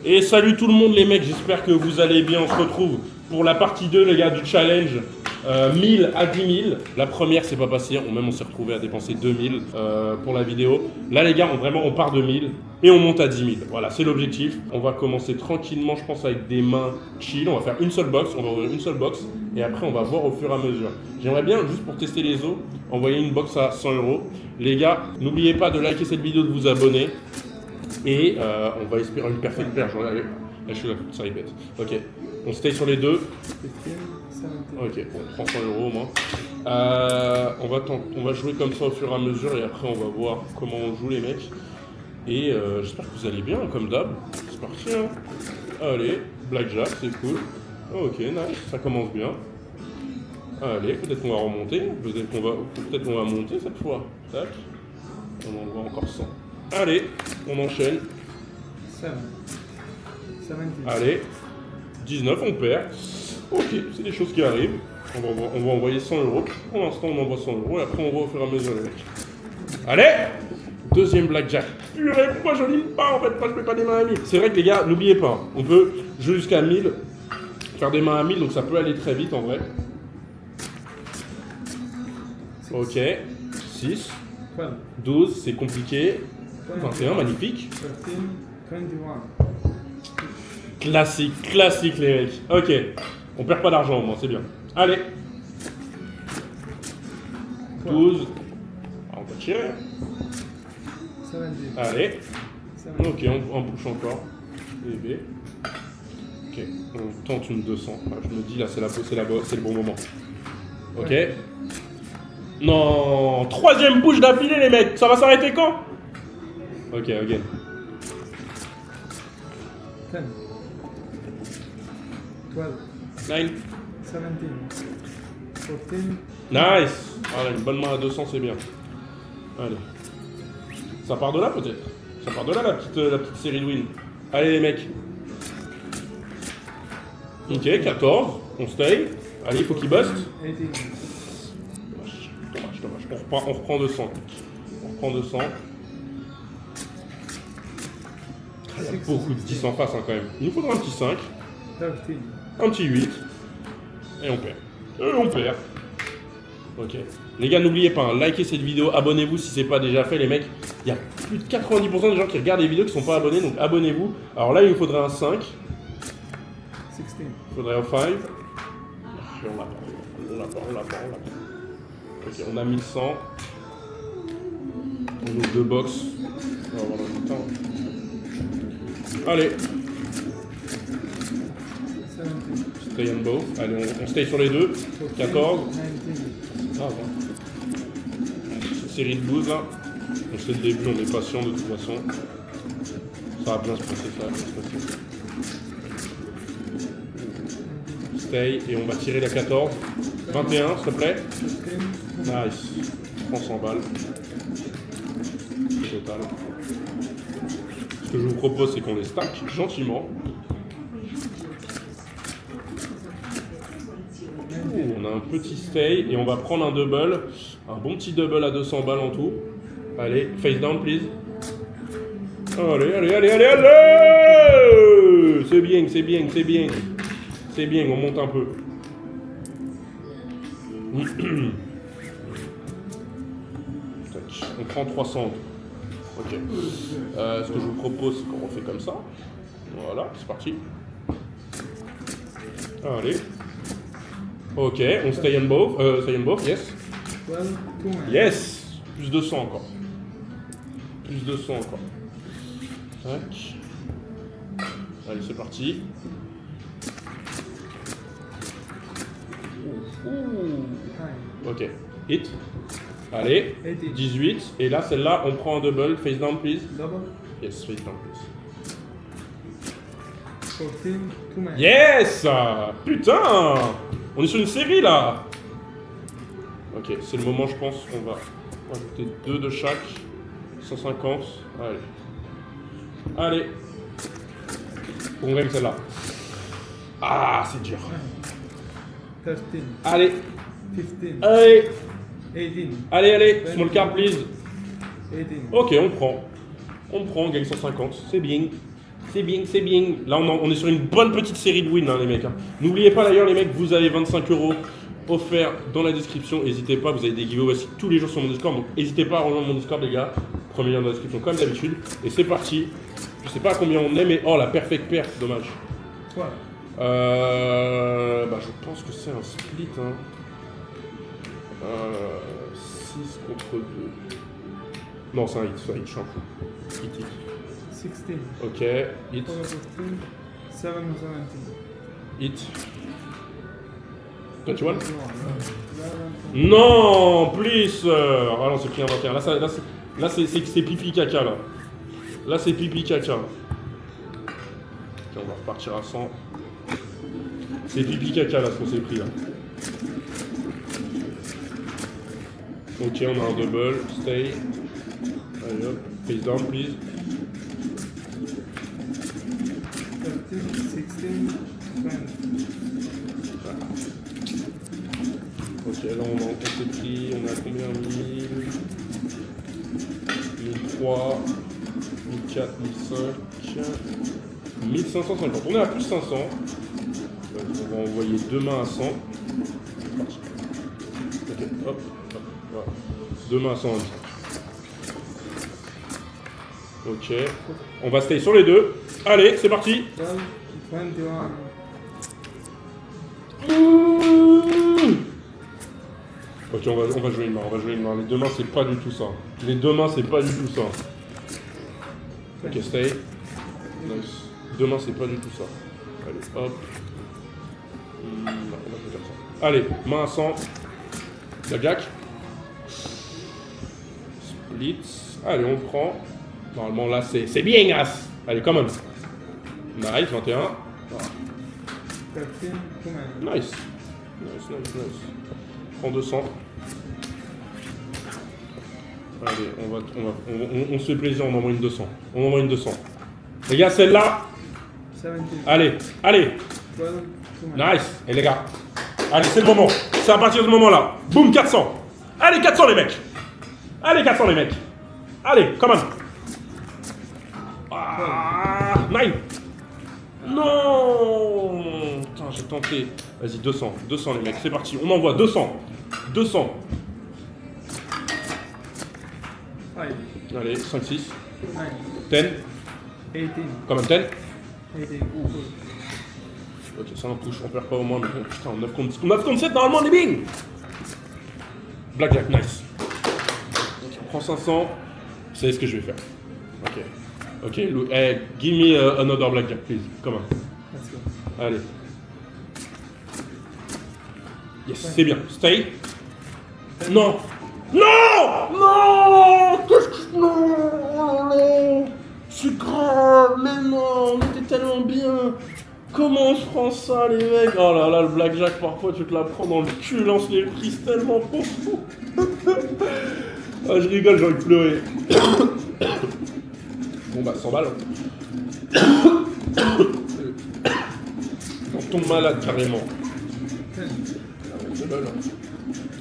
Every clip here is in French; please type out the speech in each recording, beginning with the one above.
Et salut tout le monde les mecs, j'espère que vous allez bien. On se retrouve pour la partie 2 les gars du challenge 1000 à 10 000. La première c'est pas passé, on s'est retrouvé à dépenser 2000 pour la vidéo. Là les gars, on part de 1000 et on monte à 10 000. Voilà, c'est l'objectif. On va commencer tranquillement, je pense, avec des mains chill. On va faire une seule box, on va ouvrir une seule box et après on va voir au fur et à mesure. J'aimerais bien, juste pour tester les os, envoyer une box à 100 €. Les gars, n'oubliez pas de liker cette vidéo, de vous abonner. Et on va espérer une perfect paire. Allez, je suis là, ça répète. Ok, on stay sur les deux. Ok, on prend 100 € au moins. On va jouer comme ça au fur et à mesure et après on va voir comment on joue les mecs. Et j'espère que vous allez bien, comme d'hab. C'est parti, hein. Allez, blackjack, c'est cool. Ok, nice, ça commence bien. Allez, peut-être qu'on va remonter, peut-être qu'on va monter cette fois. Tac, on en voit encore 100. Allez, on enchaîne. 7. Allez, 19, on perd. Ok, c'est des choses qui arrivent. On va envoyer 100 €. Pour l'instant, on envoie 100 € et après, on voit au fur et à mesure les mecs. Allez, deuxième blackjack. Purée, pourquoi je lime pas en fait? Pourquoi je fais pas des mains à 1000? C'est vrai que les gars, n'oubliez pas, on peut jouer jusqu'à 1000, faire des mains à 1000, donc ça peut aller très vite en vrai. Ok, 6, 12, c'est compliqué. 21, magnifique. 21. Classique les mecs. Ok, on perd pas d'argent au moins, c'est bien. Allez. 12. Ah, on va tirer. 17. Allez. Ok, on bouge encore. Bébé. Ok, on tente une 200. Ah, je me dis là, c'est le bon moment. Ok. Non, troisième bouche d'affilée les mecs. Ça va s'arrêter quand? Ok, again. 10. 12. 9. 17. 14. Nice. Allez, une bonne main à 200, c'est bien. Allez. Ça part de là peut-être. Ça part de là la petite série de win. Allez les mecs. Ok, 14. On stay. Allez, il faut qu'il bust. 18. Dommage. On reprend 200. On reprend 200. Il y a beaucoup de 10 en face hein, quand même. Il nous faudra un petit 5. 13. Un petit 8. Et on perd. Ok. Les gars, n'oubliez pas, hein, likez cette vidéo, abonnez-vous si c'est pas déjà fait, les mecs. Il y a plus de 90% des gens qui regardent les vidéos qui sont pas abonnés, donc abonnez-vous. Alors là, il nous faudrait un 5. 16. Il faudrait un 5. On l'a pas. Ok, on a 1100. On ouvre 2 box. On va avoir le temps. Allez. 17. Stay and bow. Allez, on stay sur les deux. 14. 19. Ah ouais. Cette série de 12 là. On sait le début, on est patient de toute façon. Ça va bien se passer, Stay et on va tirer la 14. 21 s'il te plaît. 15. Nice. Je prends 100 balles. C'est total. Ce que je vous propose c'est qu'on les stack gentiment. On a un petit stay et on va prendre un double. Un bon petit double à 200 balles en tout. Allez, face down please. Allez. C'est bien, on monte un peu. On prend 300. Ok. Ce que je vous propose, c'est qu'on refait comme ça. Voilà, c'est parti. Allez. Ok, on stay and both, yes. 12. 2. Yes. Plus 200 encore. Tac. Allez, c'est parti. Ok. Hit. Allez. 18. Et là, celle-là, on prend un double. Face down, please. Double. Yes, face down, please. 14. 2. Yes! Putain! On est sur une série, là! Ok, c'est le moment, je pense, qu'on va rajouter 2 de chaque. 150. Allez. On gagne celle-là. Ah, c'est dur. 13. Allez. 15. Allez. 18. Allez. Small card, please. 18. Ok, on prend, on gagne 150. C'est bien. C'est bien, c'est bien. Là, on est sur une bonne petite série de wins, hein, les mecs. Hein. N'oubliez pas d'ailleurs, les mecs, vous avez 25 € offerts dans la description. N'hésitez pas, vous avez des giveaways aussi tous les jours sur mon Discord. Donc, n'hésitez pas à rejoindre mon Discord, les gars. Premier lien dans la description, comme d'habitude. Et c'est parti. Je sais pas à combien on est, mais oh, la perfect pair, c'est dommage. Quoi? Bah, je pense que c'est un split. Hein. 6 contre 2. Non, c'est un hit, je suis un fou. Hit. 16. Ok, hit. 17. 17. Hit. 21. Non, please. Ah non, c'est pris un 21. Là, c'est pipi caca, là. Là, c'est pipi caca. Ok, on va repartir à 100. C'est pipi caca, là, ce qu'on s'est pris, là. Ok, on a un double. Stay. Allez, hop. Face down, please. 13, 16, 20. Ok, là on s'est pris, on a combien? 1000, 1003, 1004, 1005, 1550. On est à plus 500. Donc, on va envoyer deux mains à 100. Ok, hop, hop, voilà. Deux mains à 100. Ok, on va stay sur les deux. Allez, c'est parti. 12, 21. Ok, on va jouer une main, Les deux mains, c'est pas du tout ça. Les deux mains, c'est pas du tout ça. Ok, stay. Nice. Deux mains, c'est pas du tout ça. Allez, hop. Non, on va faire ça. Allez, main à 100. La jack. Split. Allez, on prend. Normalement, là, c'est bien, as. Allez, come on. Nice, 21. Voilà. 13, 2 Nice. Nice. Prends 200. Allez, on se fait plaisir, on envoie une 200. Les gars, celle-là. 17. Allez. 12, 2 Nice. Et les gars. Allez, c'est le moment. C'est à partir de ce moment-là. Boum, 400. Allez, 400 les mecs. Allez, come on. Ah, 9. Non. Putain, j'ai tenté. Vas-y, 200 les mecs, c'est parti. On envoie 200. 5. Allez, 5, 6. 9. 10. 18. Comme un 10. 18. Ok, ça en touche, on perd pas au moins, mais bon, putain, 9 contre 7, normalement, on est bing. Blackjack, nice. Ok, on prend 500. Vous savez ce que je vais faire. Ok, Lou, give me another blackjack, please. Come on. Let's go. Allez. Yes, c'est bien. Stay. Non. Qu'est-ce que... Non. C'est grave, mais non, on était tellement bien. Comment on se prend ça, les mecs? Oh là là, le blackjack, parfois, tu te la prends dans le cul, lance les prises tellement profond. Ah, je rigole, j'ai envie de pleurer. Bon bah, 100 balles. On tombe malade, carrément. 10.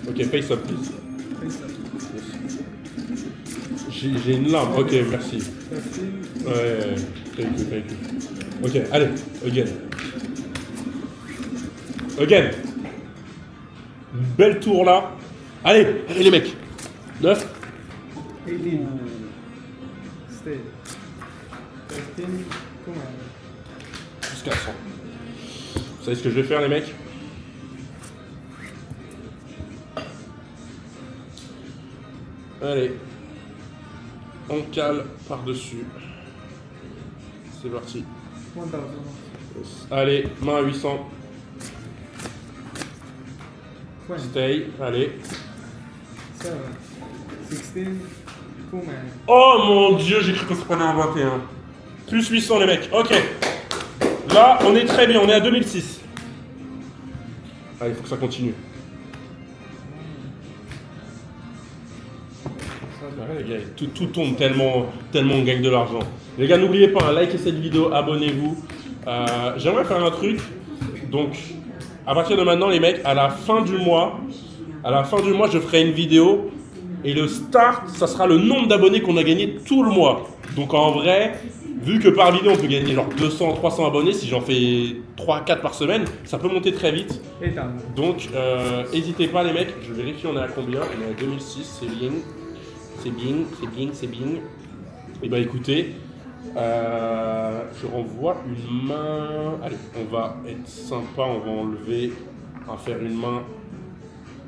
Ok, face up, please. Face up. J'ai une larme, ok, merci. 13. Ouais, thank you. Ok, allez, again. Belle tour là. Allez les mecs. 9. 18. Stay. 13. 2 Jusqu'à 100. Vous savez ce que je vais faire, les mecs? Allez. On cale par-dessus. C'est parti. 1000. Allez, main à 800. 20. Stay. Allez. 7. 16. 2 Oh mon dieu, j'ai cru qu'on se prenait un 21. Plus 800 les mecs. Ok. Là, on est très bien. On est à 2006. Allez, il faut que ça continue. Ouais, les gars, tout tombe tellement on gagne de l'argent. Les gars, n'oubliez pas, likez cette vidéo, abonnez-vous. J'aimerais faire un truc. Donc, à partir de maintenant, les mecs, à la fin du mois, je ferai une vidéo. Et le start, ça sera le nombre d'abonnés qu'on a gagné tout le mois. Donc en vrai, vu que par vidéo on peut gagner genre 200, 300 abonnés, si j'en fais 3, 4 par semaine, ça peut monter très vite. Et down. Donc, n'hésitez pas les mecs, je vérifie on est à combien. On est à 2006, c'est bien. C'est bien, c'est bien, c'est bien. Et bah écoutez, je renvoie une main. Allez, on va être sympa, on va enlever, on va faire une main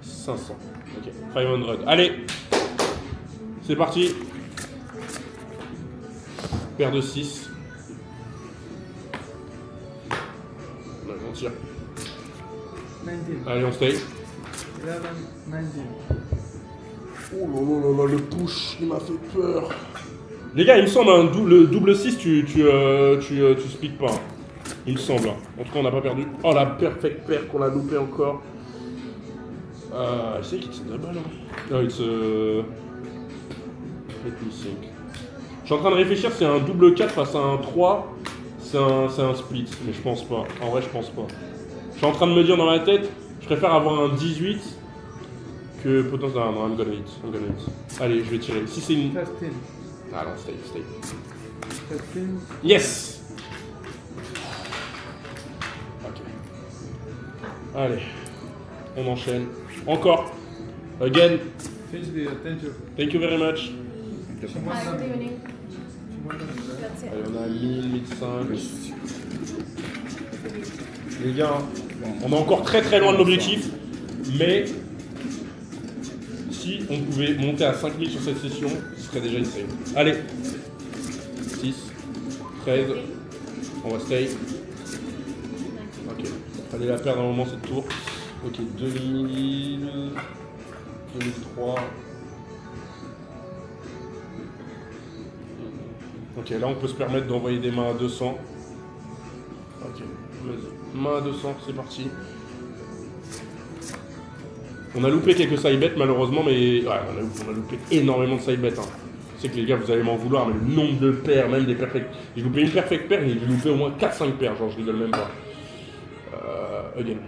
500. Ok, 500. Allez, c'est parti. Paire de 6. On tire. 19. Allez, on stay. 11, 19. Oh là là là, le push, il m'a fait peur. Les gars, il me semble, hein, le double 6, tu speaks pas. Il me semble. En tout cas, on n'a pas perdu. Oh, la perfect paire qu'on a loupé encore. I think it's a double. No, it's a... Let me think. Je suis en train de réfléchir, c'est un double 4 face à un 3. C'est un split, mais je pense pas. En vrai, je pense pas. Je suis en train de me dire dans ma tête, je préfère avoir un 18 que potentiellement. Non, I'm gonna hit. Allez, je vais tirer. Si c'est une. 13. Ah non, stay. 13. Yes! Ok. Allez. On enchaîne. Encore. Again. Finish the attention. Thank you very much. Good evening. That's it. Allez, on a 1000, 1005. Les gars, on est encore très très loin de l'objectif. Mais si on pouvait monter à 5000 sur cette session, ce serait déjà insane. Allez. 6, 13. On va stay. Ok. Fallait la perdre à un moment cette tour. Ok, 2000, 2003. Ok, là on peut se permettre d'envoyer des mains à 200. Ok, vas-y. Main à 200, c'est parti. On a loupé quelques side bets malheureusement, mais ouais, on a loupé énormément de side bets. Hein. Je sais que les gars vous allez m'en vouloir, mais le nombre de paires, même des perfect. J'ai loupé une perfect paire et j'ai loupé au moins 4-5 paires, genre je rigole même pas. Again.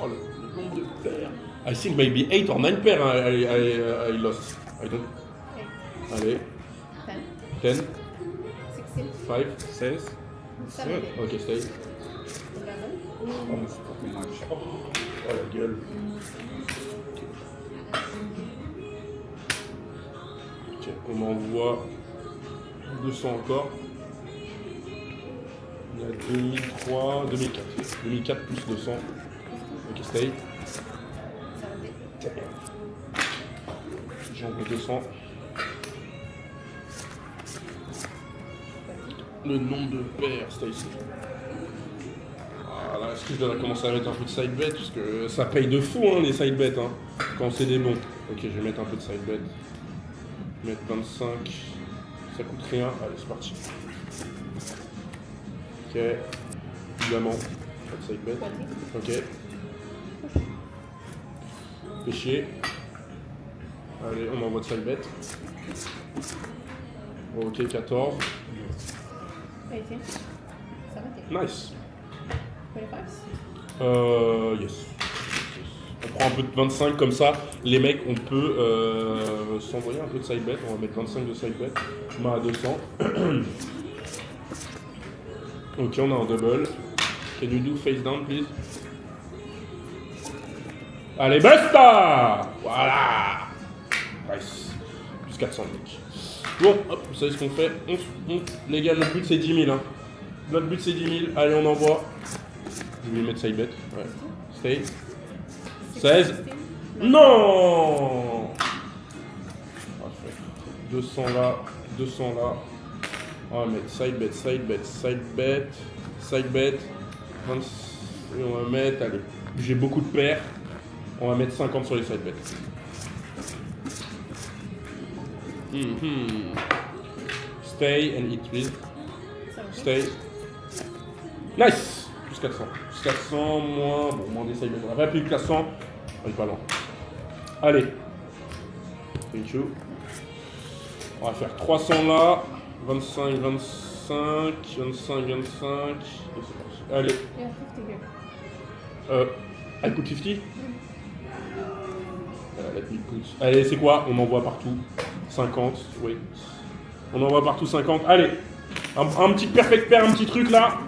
Oh, le nombre de paires. I think maybe 8 or 9 paires I lost. I don't. Allez. 10, 10, 16, 5, 16. 17, ok, stay. 11, Oh, c'est fucking much. Oh la gueule. Ok, on envoie 200 encore. On a 2003, 2004. 2004 plus 200. Ok, stay. 17. J'envoie 200. Le nombre de paires, stay ici. Voilà, est-ce que je dois commencer à mettre un peu de side bet? Parce que ça paye de fou, hein, les side bets, hein, quand c'est des bons. Ok, je vais mettre un peu de side bet. Je vais mettre 25. Ça coûte rien. Allez, c'est parti. Ok. Évidemment, pas de side bet. 20. Ok. Pêcher. Allez, on envoie de side bet. Ok, 14. 18. 17. Nice. 25. Yes. On prend un peu de 25 comme ça. Les mecs, on peut s'envoyer un peu de side bet. On va mettre 25 de side bet. Main à 200. Ok, on a un double. Can you do face down, please? Allez, basta! Voilà! Nice. Plus 400 mec. Bon, hop, vous savez ce qu'on fait. Les gars, notre but c'est 10 000. Hein. Notre but c'est 10 000. Allez, on envoie. Je vais mettre side bet. Ouais. Stay. 16. Non! On va faire 200 là, 200 là. On va mettre side bet, side bet, side bet, side bet. 20, et on va mettre, allez, j'ai beaucoup de paires. On va mettre 50 sur les side bets. Stay and eat please. 17. Stay. Nice! Plus 400. Plus 400, moins. Bon, moins des side bets. On va plus de 400. On est pas loin. Allez. Thank you. On va faire 300 là. 25, 25, 25, 25. Et c'est parti. Allez. Yeah, 50 here. I put 50? Let me put. Allez, c'est quoi? On envoie partout. 50, oui. On envoie partout 50. Allez, un petit perfect pair, un petit truc là.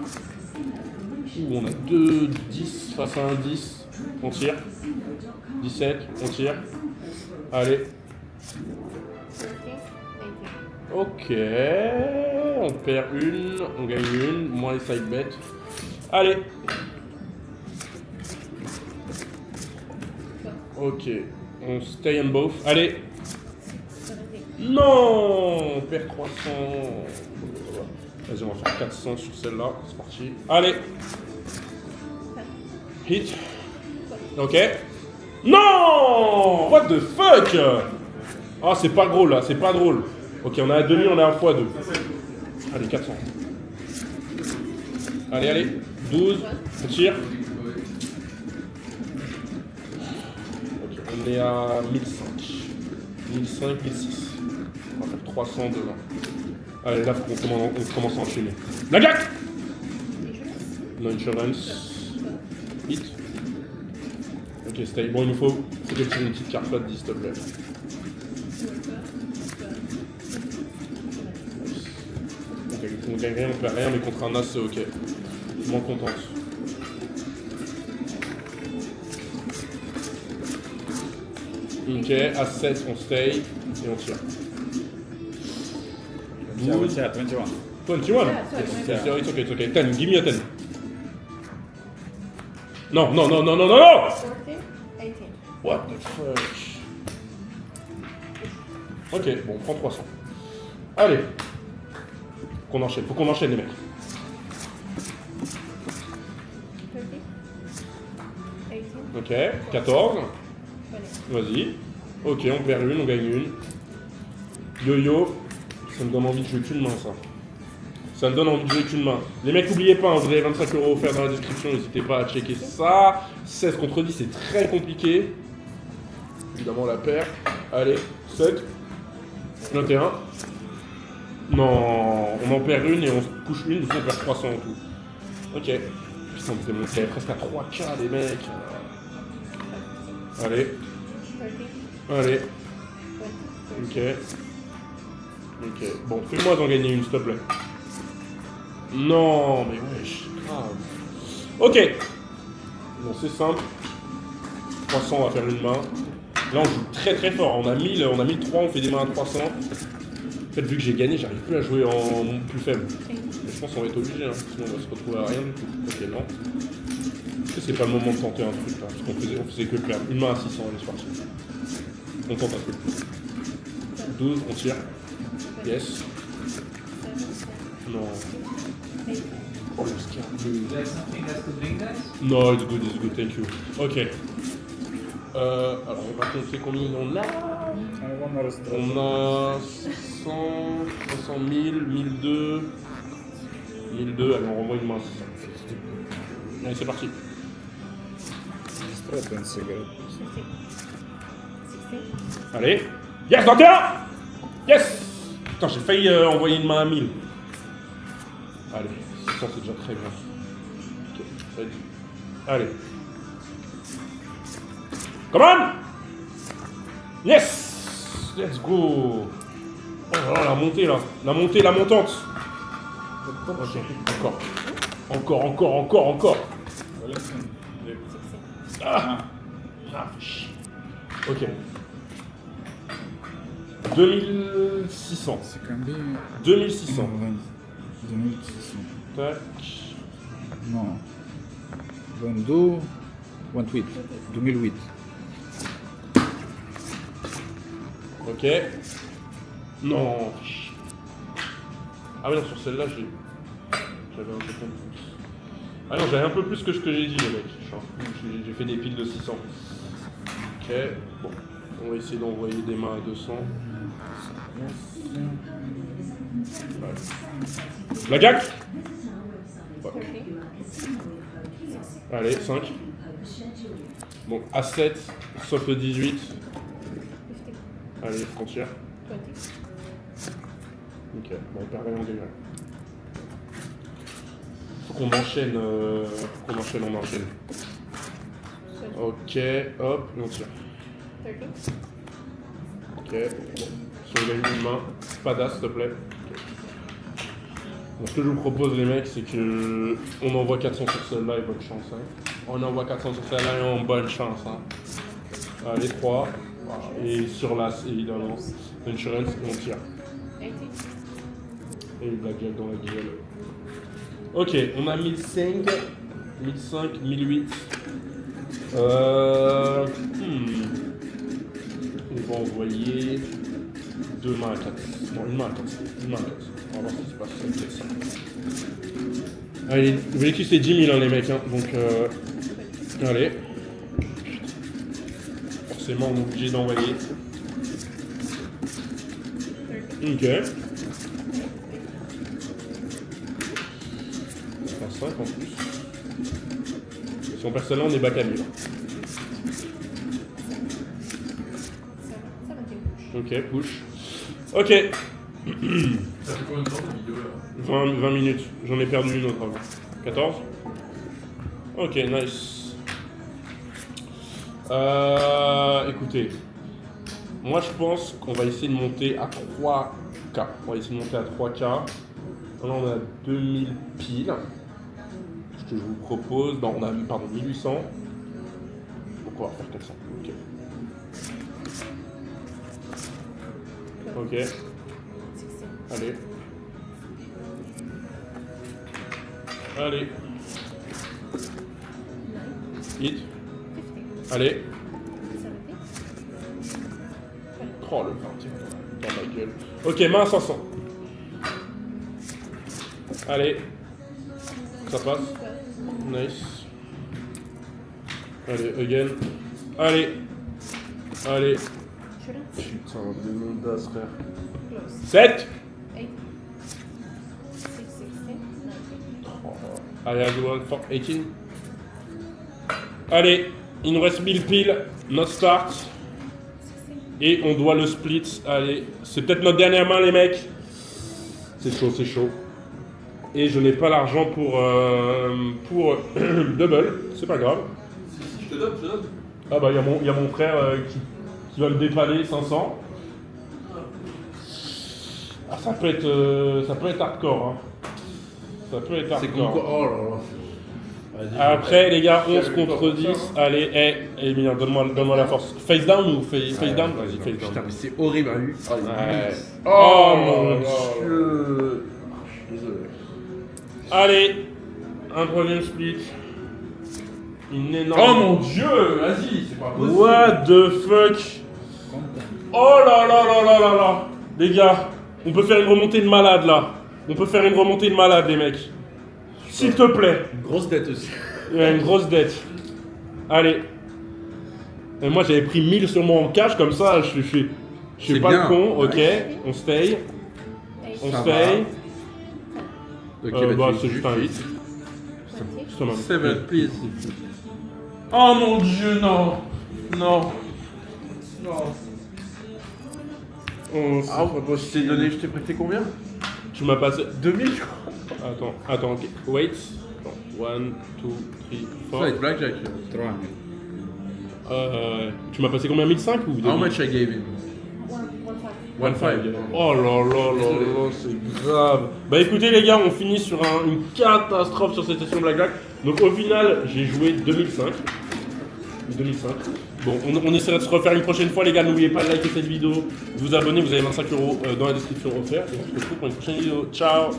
Ouh, on a 2, 10 face à un 10. On tire. 17, on tire. Allez. 30, 18. Ok. On perd une, on gagne une. Moins les side bets. Allez. Ok. On stay on both. Allez. 70. Non, on perd 300. Vas-y, on va faire 400 sur celle-là. C'est parti. Allez. Hit. Ok. Non! What the fuck? Ah, c'est pas drôle là, c'est pas drôle. Ok, on a un demi, on a un x2. Allez, 400. Allez, allez. 12. On tire. Ok, on est à 1005. 1005, 1006. On va faire 300 devant. Allez, là, on commence à enchaîner. La gaque! No insurance. Hit. Ok, stay. Bon, il nous faut que tu tires une petite carte là de 10, s'il te plaît. On gagne rien, on perd rien, mais contre un as, c'est ok. Je m'en contente. Ok, as 7, on stay et on tire. 12. 21. 21? Yeah, It's okay. 10, give me a 10. Non, non, non, non, non, non, non! 40, 18. What the fuck? Ok, bon, on prend 300. Allez. Faut qu'on enchaîne les mecs. 30, 18. Ok, 14. 20. Vas-y. Ok, on perd une, on gagne une. Yo-yo. Ça me donne envie de jouer qu'une main, ça. Ça me donne envie de jouer qu'une main. Les mecs, n'oubliez pas, hein, vous avez 25 € offerts dans la description, n'hésitez pas à checker ça. 16 contre 10, c'est très compliqué. Évidemment, la paire. Allez, 7. 21. Non, on en perd une et on se couche une, du coup on perd 300 en tout. Ok. Putain, on était monté presque à 3K, les mecs. Allez, 30, allez. 20. Ok. Ok. Bon, fais-moi d'en gagner une, s'il te plaît. Non, mais wesh, grave. Ok. Bon, c'est simple. 300, on va faire une main. Là, on joue très très fort. On a 1000, on a 1003, on fait des mains à 300. En fait, vu que j'ai gagné, j'arrive plus à jouer en plus faible. Mais je pense qu'on va être obligé, hein, sinon on va se retrouver à rien du tout. Ok, non. Est-ce que c'est pas le moment de tenter un truc là? Parce qu'on faisait que perdre. Une main à 600, allez, c'est parti. On tente un truc. 12, on tire. Yes. Non. Oh, le scare bleu. There's something else to drink, guys? No, it's good, thank you. Ok. Alors, on va compter combien on a. On a 100, 300 000, 1002, 1002, allez on renvoie une main. Allez c'est parti. 60. Allez. Yes, 21. Yes. Putain j'ai failli envoyer une main à 1000. Allez, 600 c'est déjà très bien. Ok, ready. Allez. Come on. Yes. Let's go. Oh là là, la montée là. La montée, la montante. Ok, encore. Ah. Ah, chier. Ok. 2600. C'est combien? 2600. 2600. Tac. Non. 22. 28. 2008. Ok. Non. Ah oui, non, sur celle-là, j'avais un peu plus. Ah non, j'avais un peu plus que ce que j'ai dit, les mecs. J'ai fait des piles de 600. Ok. Bon. On va essayer d'envoyer des mains à 200. Ouais. La gaque. Fuck. Allez, 5. Bon, à 7, sauf le 18. 50. Allez, frontière. 20. Ok, bon, on perd rien, on gagne rien. Faut qu'on enchaîne, on enchaîne. Ok, hop, et on tire. 30. Ok, bon, Si on gagne une main, pas d'as, s'il te plaît. Donc, ce que je vous propose, les mecs, c'est que on envoie 400 sur celle-là et bonne chance. Hein. On envoie 400 sur celle-là et on bonne chance. Hein. Allez, 3. Et sur l'as, évidemment. Insurance, et on tire. 18. Et une blackjack dans la gueule. Ok, on a 1005, 1005, 1008. On va envoyer 2 mains à 4. Non, une main à 4. Une main à 4. On va voir ce qui se passe. Allez, vous voyez que c'est 10 000 hein, les mecs. Hein. Donc, allez. Forcément, on est obligé d'envoyer. Ok. 5 en plus. Si on perd celle-là, on est back à 1000. Ok, push. Ok. Ça fait combien de temps la vidéo là 20 minutes. J'en ai perdu une autre avant. 14. Ok, nice. Écoutez. Moi, je pense qu'on va essayer de monter à 3K. On va essayer de monter à 3K. Là, on a 2000 piles. Ce que je vous propose. Non, on a, pardon, 1800. Donc, on va faire 400. Ok. Ok. 16. Allez. Allez. 9. Hit. 15. Allez. 17. Oh le 21 dans ma gueule. Ok, main à 500. Allez. Ça passe. Nice. Allez, again. Allez. Allez. Putain, des noms d'as, frère. 7. 8. 6, 16. 19. Allez, I go on for 18. Allez, il nous reste 1000 piles. Notre start. 16. Et on doit le split. Allez, c'est peut-être notre dernière main, les mecs. C'est chaud, c'est chaud. Et je n'ai pas l'argent pour double. C'est pas grave. Si je te donne, je te donne. Ah bah, il y a mon frère qui va me dépanner 500. Ah, ça peut être hardcore. Hein. Ça peut être C'est comme hardcore. quoi. Oh là là. Après, les gars, 11 contre 10. Allez, Emilien, donne-moi la force. Face down ou face down? Vas-y, face down. Putain, mais c'est horrible à lui. Ouais. Oh mon Dieu. Je suis désolé. Allez, un troisième split. Une énorme. Oh mon Dieu, vas-y, c'est pas possible. What the fuck? Oh là là là là là là. Les gars, on peut faire une remontée de malade là. On peut faire une remontée de malade, les mecs. S'il te plaît. Une grosse dette aussi. Il y a une grosse dette. Allez. Et moi j'avais pris 1000 sur moi en cash, comme ça je suis C'est pas bien. le con, ok. Ouais. On stay. 8. On Ça stay. Ok, Bah tu c'est juste un hit. 20. Juste un même. 7, please. Oh mon Dieu, non. Non. Non. On- Ah, bah, je t'ai donné, je t'ai prêté combien Tu m'as passé. 2000, je crois. Attends, ok. Wait. 1, 2, 3, Ça va être 4. blackjack. 3000. Tu m'as passé combien? 1005 ou 2000? How much I gave him? 1, 5. 1,5. Oh là là là là, c'est grave. Bah écoutez les gars, on finit sur une catastrophe sur cette session Blackjack. Donc au final, j'ai joué 2005. 2005. Bon, on essaiera de se refaire une prochaine fois les gars. N'oubliez pas de liker cette vidéo, de vous abonner, vous avez 25 € dans la description offerte. Et on se retrouve pour une prochaine vidéo. Ciao.